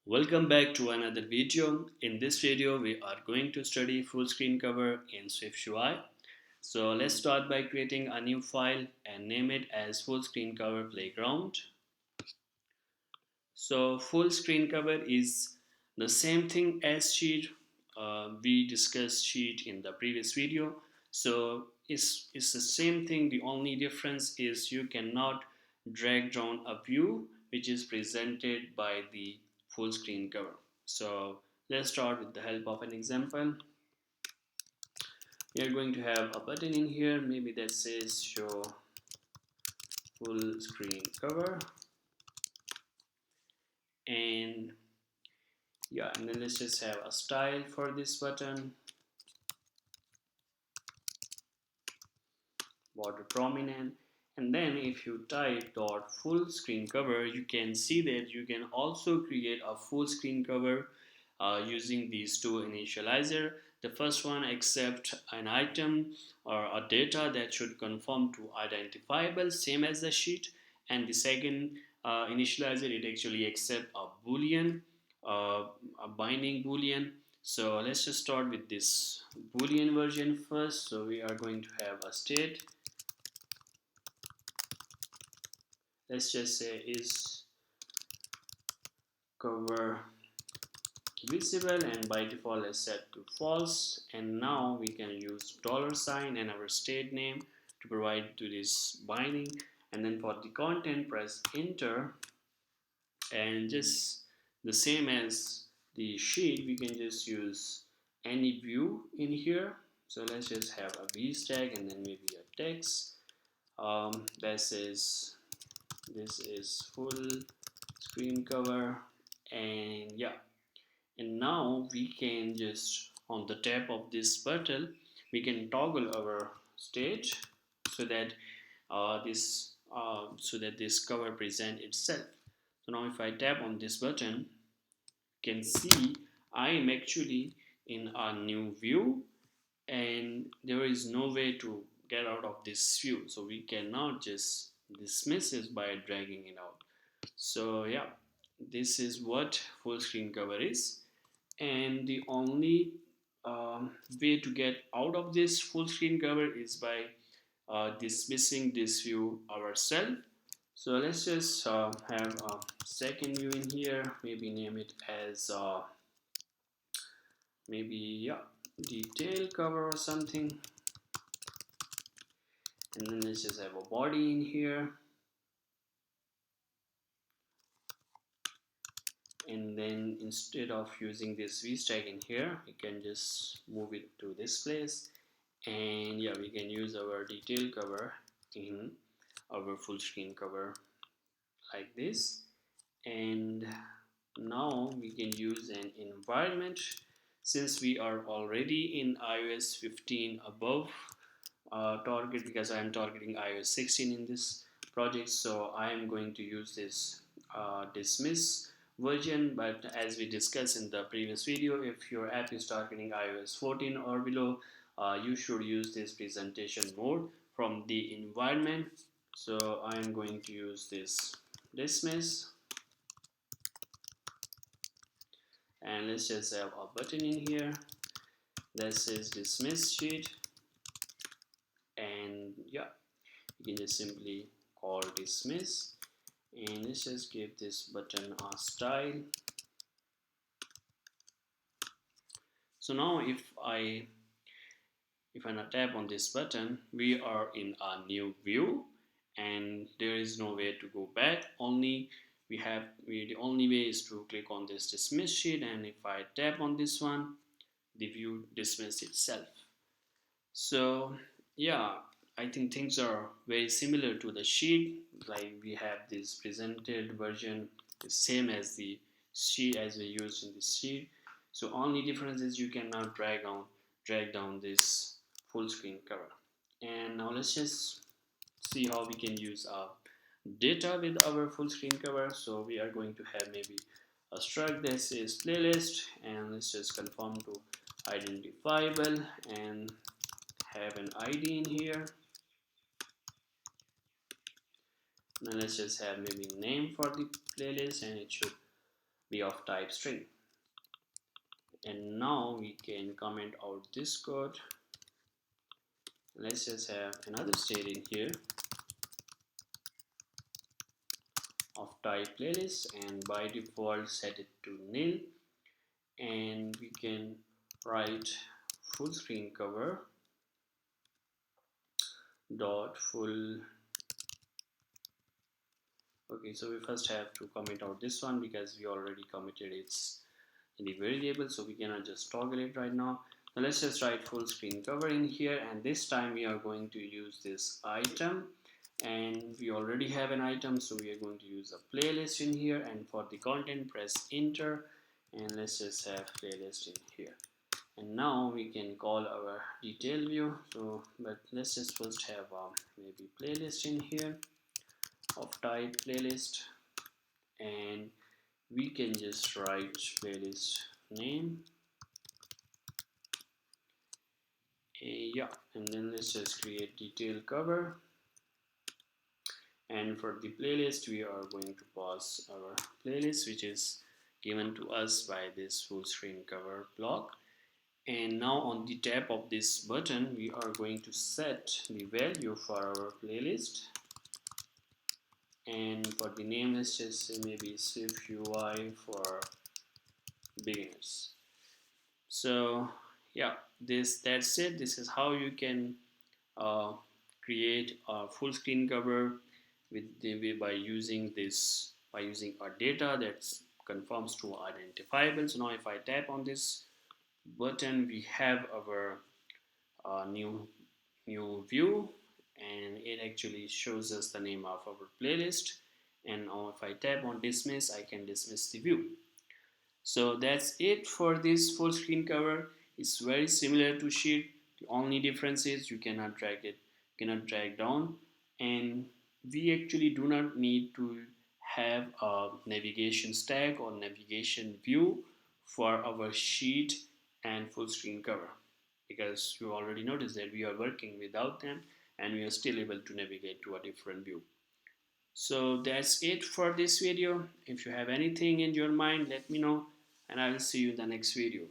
Welcome back to another video. In this video, we are going to study full screen cover in SwiftUI. So let's start by creating a new file and name it as full screen cover playground. So full screen cover is the same thing as sheet. We discussed sheet in the previous video. So it's the same thing. The only difference is you cannot drag down a view which is presented by the full screen cover. So let's start with the help of an example. We are going to have a button in here, maybe that says show full screen cover, and yeah, and then let's just have a style for this button, border prominent, and then if you type dot full screen cover, you can see that you can also create a full screen cover using these two initializer. The first one accept an item or a data that should conform to identifiable, same as the sheet, and the second initializer, it actually accept a boolean, a binding boolean. So let's just start with this boolean version first. So we are going to have a state, let's just say is cover visible, and by default let's set to false. And now we can use $sign and our state name to provide to this binding, and then for the content press enter, and just the same as the sheet, we can just use any view in here. So let's just have a v tag and then maybe a text that says this is full screen cover, and yeah, and now we can just on the tap of this button we can toggle our state so that this cover present itself. So now if I tap on this button, you can see I am actually in a new view, and there is no way to get out of this view, so we cannot just dismiss it by dragging it out. So yeah, this is what full screen cover is, and the only way to get out of this full screen cover is by dismissing this view ourselves. So let's just have a second view in here, maybe name it as maybe yeah, detail cover or something, and then let's just have a body in here, and then instead of using this v stack in here, we can just move it to this place, and yeah, we can use our detail cover in our full screen cover like this. And now we can use an environment, since we are already in iOS 15 above target, because I am targeting iOS 16 in this project, so I am going to use this dismiss version. But as we discussed in the previous video, if your app is targeting iOS 14 or below, you should use this presentation mode from the environment. So I am going to use this dismiss, and let's just have a button in here that says dismiss sheet, and yeah, you can just simply call dismiss, and let's just give this button a style. So now if I tap on this button, we are in a new view, and there is no way to go back. Only the only way is to click on this dismiss sheet, and if I tap on this one, the view dismiss itself. So yeah, I think things are very similar to the sheet. Like we have this presented version, the same as the sheet as we used in this sheet. So only difference is you cannot drag down this full screen cover. And now let's just see how we can use data with our full screen cover. So we are going to have maybe a struct that says playlist, and let's just confirm to identifiable and have an ID in here. Now let's just have maybe name for the playlist, and it should be of type string. And now we can comment out this code. Let's just have another state in here of type playlist, and by default set it to nil. And we can write full screen cover dot full. Okay, so we first have to comment out this one because we already committed its in the variable, so we cannot just toggle it right now. So let's just write full screen cover in here, and this time we are going to use this item, and we already have an item, so we are going to use a playlist in here, and for the content press enter, and let's just have playlist in here. And now we can call our detail view, so but let's just first have maybe playlist in here of type playlist, and we can just write playlist name. Yeah, and then let's just create detail cover, and for the playlist we are going to pass our playlist, which is given to us by this full screen cover block. And now on the tap of this button we are going to set the value for our playlist, and for the name let's just say maybe SwiftUI for beginners. So yeah, that's it. This is how you can uh, create a full screen cover by using our data that conforms to identifiable. So now if I tap on this button, we have our new view, and it actually shows us the name of our playlist. And now if I tap on dismiss, I can dismiss the view. So that's it for this full screen cover. It's very similar to sheet. The only difference is you cannot drag down, and we actually do not need to have a navigation stack or navigation view for our sheet and full screen cover, because you already noticed that we are working without them and we are still able to navigate to a different view. So that's it for this video. If you have anything in your mind, let me know, and I will see you in the next video.